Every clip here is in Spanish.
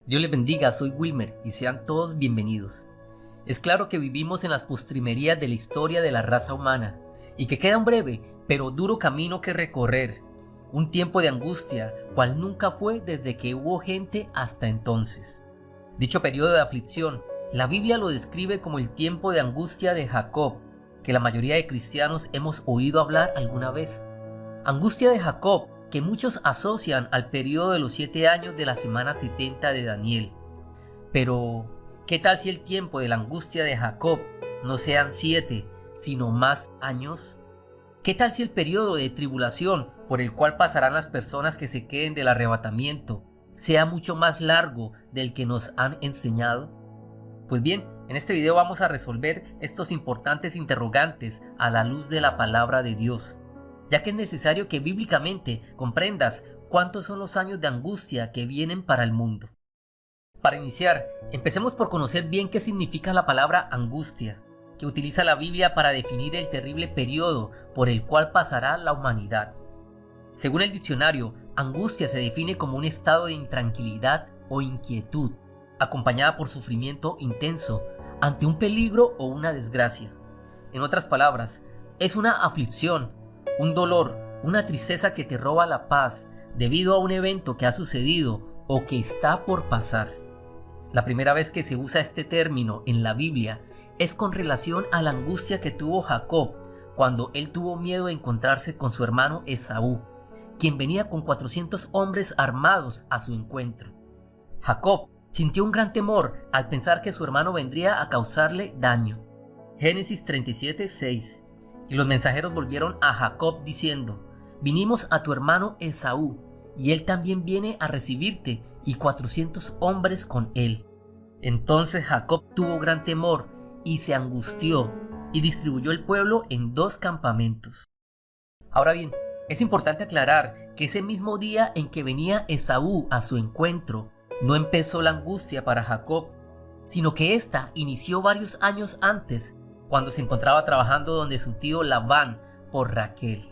Dios les bendiga, soy Wilmer y sean todos bienvenidos. Es claro que vivimos en las postrimerías de la historia de la raza humana y que queda un breve pero duro camino que recorrer, un tiempo de angustia cual nunca fue desde que hubo gente hasta entonces. Dicho periodo de aflicción, la Biblia lo describe como el tiempo de angustia de Jacob, que la mayoría de cristianos hemos oído hablar alguna vez. Angustia de Jacob, que muchos asocian al periodo de los 7 años de la semana 70 de Daniel. Pero, ¿qué tal si el tiempo de la angustia de Jacob no sean 7, sino más años? ¿Qué tal si el periodo de tribulación por el cual pasarán las personas que se queden del arrebatamiento sea mucho más largo del que nos han enseñado? Pues bien, en este video vamos a resolver estos importantes interrogantes a la luz de la palabra de Dios, ya que es necesario que bíblicamente comprendas cuántos son los años de angustia que vienen para el mundo. Para iniciar, empecemos por conocer bien qué significa la palabra angustia, que utiliza la Biblia para definir el terrible periodo por el cual pasará la humanidad. Según el diccionario, angustia se define como un estado de intranquilidad o inquietud, acompañada por sufrimiento intenso ante un peligro o una desgracia. En otras palabras, es una aflicción, un dolor, una tristeza que te roba la paz debido a un evento que ha sucedido o que está por pasar. La primera vez que se usa este término en la Biblia es con relación a la angustia que tuvo Jacob cuando él tuvo miedo de encontrarse con su hermano Esaú, quien venía con 400 hombres armados a su encuentro. Jacob sintió un gran temor al pensar que su hermano vendría a causarle daño. Génesis 37:6. Y los mensajeros volvieron a Jacob diciendo: vinimos a tu hermano Esaú, y él también viene a recibirte, y 400 hombres con él. Entonces Jacob tuvo gran temor, y se angustió, y distribuyó el pueblo en 2 campamentos. Ahora bien, es importante aclarar que ese mismo día en que venía Esaú a su encuentro, no empezó la angustia para Jacob, sino que ésta inició varios años antes, cuando se encontraba trabajando donde su tío Labán por Raquel.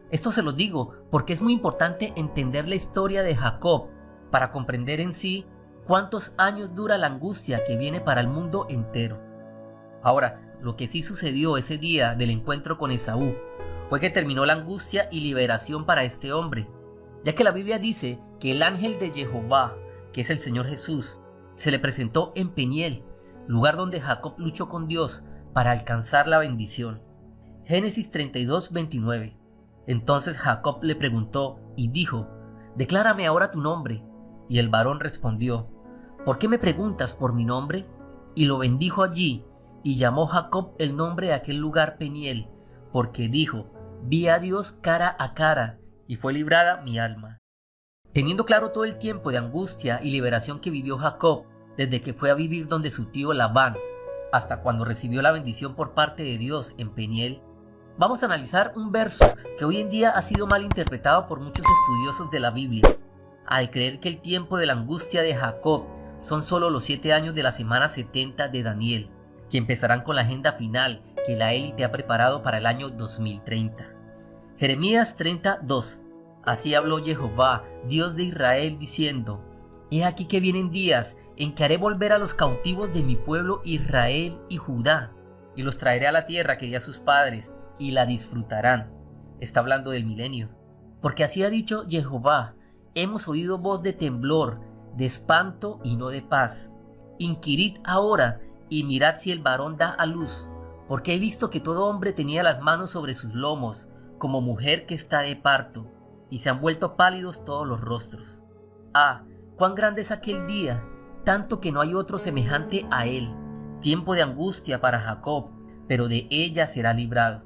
Esto se lo digo porque es muy importante entender la historia de Jacob para comprender en sí cuántos años dura la angustia que viene para el mundo entero. Ahora, lo que sí sucedió ese día del encuentro con Esaú fue que terminó la angustia y liberación para este hombre, ya que la Biblia dice que el ángel de Jehová, que es el Señor Jesús, se le presentó en Peniel, lugar donde Jacob luchó con Dios para alcanzar la bendición. Génesis 32:29. Entonces Jacob le preguntó y dijo: declárame ahora tu nombre. Y el varón respondió: ¿por qué me preguntas por mi nombre? Y lo bendijo allí, y llamó Jacob el nombre de aquel lugar Peniel, porque dijo: vi a Dios cara a cara, y fue librada mi alma. Teniendo claro todo el tiempo de angustia y liberación que vivió Jacob desde que fue a vivir donde su tío Labán, hasta cuando recibió la bendición por parte de Dios en Peniel, vamos a analizar un verso que hoy en día ha sido mal interpretado por muchos estudiosos de la Biblia, al creer que el tiempo de la angustia de Jacob son solo los 7 años de la semana 70 de Daniel, que empezarán con la agenda final que la élite ha preparado para el año 2030. Jeremías 30:2. Así habló Jehová, Dios de Israel, diciendo: he aquí que vienen días en que haré volver a los cautivos de mi pueblo Israel y Judá, y los traeré a la tierra que di a sus padres, y la disfrutarán. Está hablando del milenio. Porque así ha dicho Jehová: hemos oído voz de temblor, de espanto y no de paz. Inquirid ahora y mirad si el varón da a luz, porque he visto que todo hombre tenía las manos sobre sus lomos, como mujer que está de parto, y se han vuelto pálidos todos los rostros. Ah, cuán grande es aquel día, tanto que no hay otro semejante a él. Tiempo de angustia para Jacob, pero de ella será librado.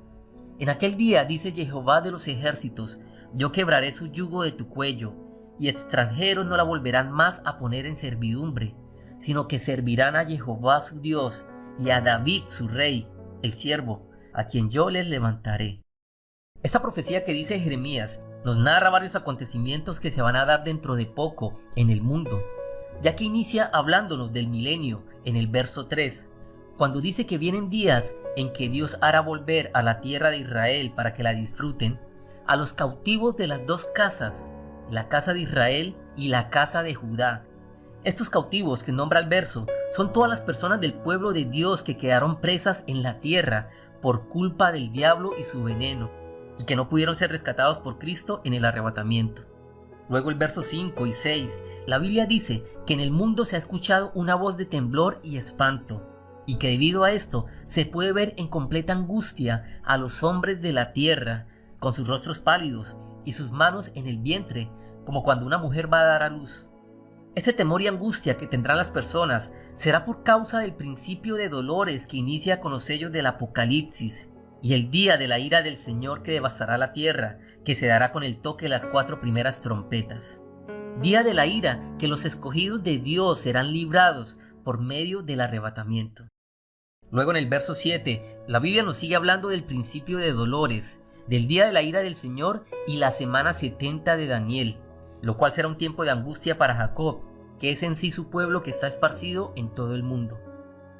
En aquel día, dice Jehová de los ejércitos, yo quebraré su yugo de tu cuello, y extranjeros no la volverán más a poner en servidumbre, sino que servirán a Jehová su Dios, y a David su rey, el siervo, a quien yo les levantaré. Esta profecía que dice Jeremías nos narra varios acontecimientos que se van a dar dentro de poco en el mundo, ya que inicia hablándonos del milenio en el verso 3, cuando dice que vienen días en que Dios hará volver a la tierra de Israel para que la disfruten, a los cautivos de las 2 casas, la casa de Israel y la casa de Judá, Estos cautivos que nombra el verso son todas las personas del pueblo de Dios que quedaron presas en la tierra por culpa del diablo y su veneno, y que no pudieron ser rescatados por Cristo en el arrebatamiento. Luego el verso 5 y 6, la Biblia dice que en el mundo se ha escuchado una voz de temblor y espanto, y que debido a esto se puede ver en completa angustia a los hombres de la tierra, con sus rostros pálidos y sus manos en el vientre, como cuando una mujer va a dar a luz. Este temor y angustia que tendrán las personas será por causa del principio de dolores que inicia con los sellos del Apocalipsis y el día de la ira del Señor que devastará la tierra, que se dará con el toque de las 4 primeras trompetas. Día de la ira que los escogidos de Dios serán librados por medio del arrebatamiento. Luego en el verso 7, la Biblia nos sigue hablando del principio de dolores, del día de la ira del Señor y la semana 70 de Daniel, lo cual será un tiempo de angustia para Jacob, que es en sí su pueblo que está esparcido en todo el mundo.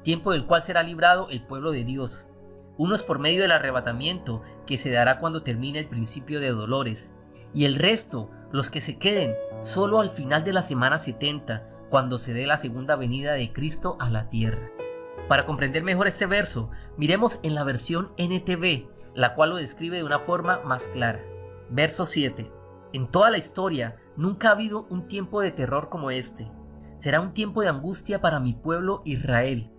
Tiempo del cual será librado el pueblo de Dios, unos por medio del arrebatamiento que se dará cuando termine el principio de dolores, y el resto, los que se queden, solo al final de la semana 70, cuando se dé la segunda venida de Cristo a la tierra. Para comprender mejor este verso, miremos en la versión NTV, la cual lo describe de una forma más clara. Verso 7. En toda la historia nunca ha habido un tiempo de terror como este. Será un tiempo de angustia para mi pueblo Israel,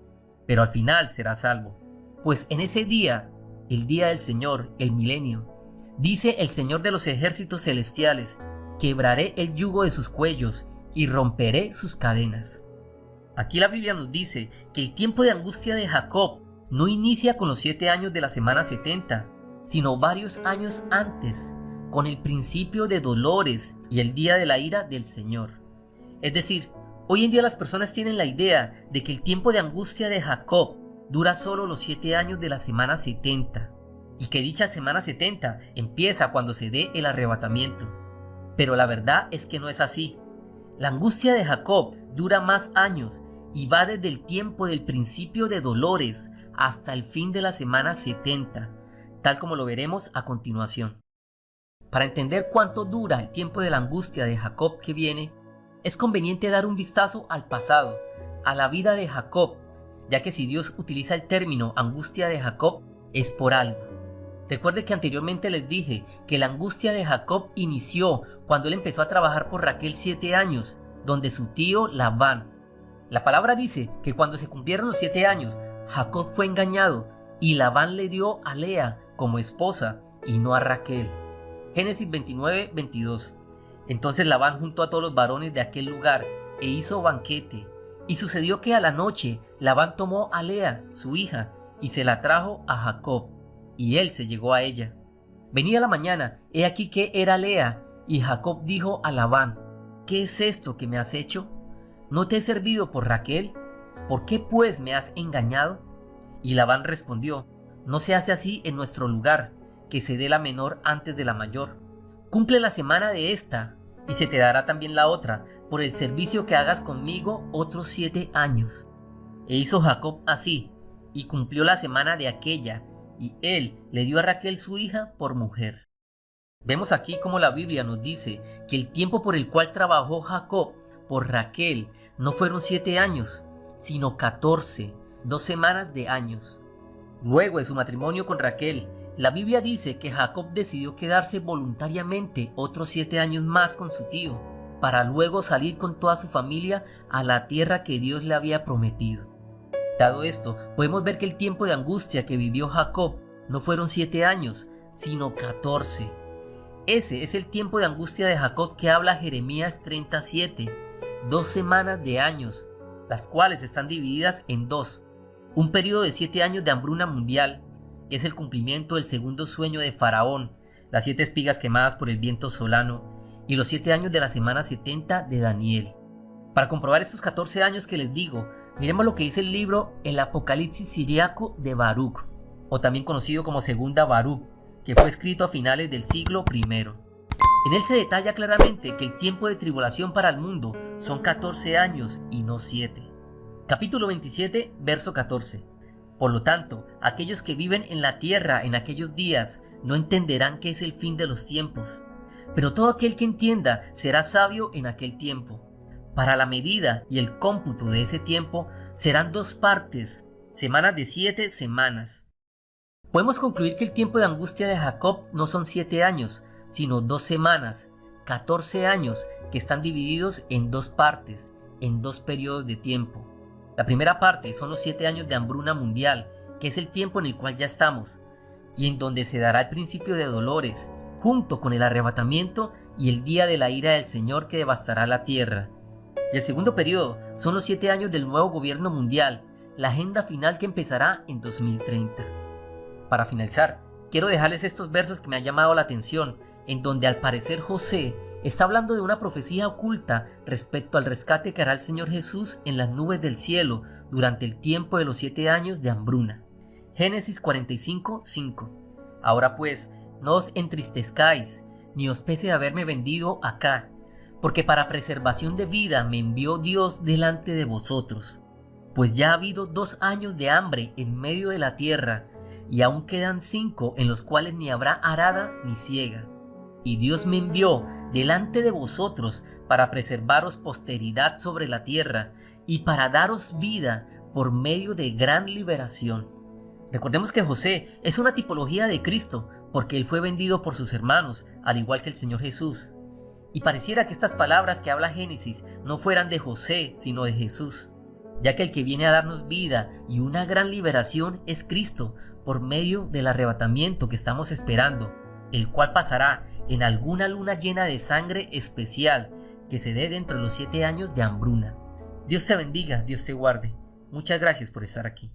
pero al final será salvo. Pues en ese día, el día del Señor, el milenio, dice el Señor de los ejércitos celestiales, quebraré el yugo de sus cuellos y romperé sus cadenas. Aquí la Biblia nos dice que el tiempo de angustia de Jacob no inicia con los 7 años de la semana 70, sino varios años antes, con el principio de dolores y el día de la ira del Señor. Es decir, hoy en día las personas tienen la idea de que el tiempo de angustia de Jacob dura solo los 7 años de la semana 70, y que dicha semana 70 empieza cuando se dé el arrebatamiento. Pero la verdad es que no es así. La angustia de Jacob dura más años y va desde el tiempo del principio de dolores hasta el fin de la semana 70, tal como lo veremos a continuación. Para entender cuánto dura el tiempo de la angustia de Jacob que viene, es conveniente dar un vistazo al pasado, a la vida de Jacob, ya que si Dios utiliza el término angustia de Jacob, es por algo. Recuerde que anteriormente les dije que la angustia de Jacob inició cuando él empezó a trabajar por Raquel 7 años, donde su tío Labán. La palabra dice que cuando se cumplieron los 7 años, Jacob fue engañado y Labán le dio a Lea como esposa y no a Raquel. Génesis 29:22. Entonces Labán juntó a todos los varones de aquel lugar e hizo banquete. Y sucedió que a la noche Labán tomó a Lea, su hija, y se la trajo a Jacob, y él se llegó a ella. Venía la mañana, he aquí que era Lea, y Jacob dijo a Labán: ¿qué es esto que me has hecho? ¿No te he servido por Raquel? ¿Por qué pues me has engañado? Y Labán respondió: no se hace así en nuestro lugar, que se dé la menor antes de la mayor. Cumple la semana de esta, y se te dará también la otra, por el servicio que hagas conmigo otros 7 años. E hizo Jacob así, y cumplió la semana de aquella, y él le dio a Raquel su hija por mujer. Vemos aquí como la Biblia nos dice que el tiempo por el cual trabajó Jacob por Raquel no fueron 7 años, sino 14, 2 semanas de años. Luego de su matrimonio con Raquel, la Biblia dice que Jacob decidió quedarse voluntariamente otros 7 años más con su tío, para luego salir con toda su familia a la tierra que Dios le había prometido. Dado esto, podemos ver que el tiempo de angustia que vivió Jacob no fueron 7 años, sino 14. Ese es el tiempo de angustia de Jacob que habla Jeremías 37, 2 semanas de años, las cuales están divididas en 2. Un periodo de 7 años de hambruna mundial, que es el cumplimiento del segundo sueño de Faraón, las 7 espigas quemadas por el viento solano, y los 7 años de la semana 70 de Daniel. Para comprobar estos 14 años que les digo, miremos lo que dice el libro El Apocalipsis Siriaco de Baruch, o también conocido como Segunda Baruch, que fue escrito a finales del siglo I. En él se detalla claramente que el tiempo de tribulación para el mundo son 14 años y no 7. Capítulo 27, verso 14. Por lo tanto, aquellos que viven en la tierra en aquellos días no entenderán qué es el fin de los tiempos, pero todo aquel que entienda será sabio en aquel tiempo. Para la medida y el cómputo de ese tiempo serán 2 partes, semanas de 7 semanas. Podemos concluir que el tiempo de angustia de Jacob no son 7 años, sino 2 semanas, 14 años que están divididos en 2 partes, en 2 periodos de tiempo. La primera parte son los 7 años de hambruna mundial, que es el tiempo en el cual ya estamos, y en donde se dará el principio de dolores, junto con el arrebatamiento y el día de la ira del Señor que devastará la tierra. Y el segundo periodo son los 7 años del nuevo gobierno mundial, la agenda final que empezará en 2030. Para finalizar, quiero dejarles estos versos que me han llamado la atención, en donde al parecer José está hablando de una profecía oculta respecto al rescate que hará el Señor Jesús en las nubes del cielo durante el tiempo de los 7 años de hambruna. Génesis 45:5. Ahora pues, no os entristezcáis, ni os pese haberme vendido acá, porque para preservación de vida me envió Dios delante de vosotros. Pues ya ha habido 2 años de hambre en medio de la tierra, y aún quedan 5 en los cuales ni habrá arada ni siega. Y Dios me envió delante de vosotros para preservaros posteridad sobre la tierra y para daros vida por medio de gran liberación. Recordemos que José es una tipología de Cristo porque él fue vendido por sus hermanos, al igual que el Señor Jesús. Y pareciera que estas palabras que habla Génesis no fueran de José, sino de Jesús, ya que el que viene a darnos vida y una gran liberación es Cristo por medio del arrebatamiento que estamos esperando, el cual pasará en alguna luna llena de sangre especial que se dé dentro de los 7 años de hambruna. Dios te bendiga, Dios te guarde. Muchas gracias por estar aquí.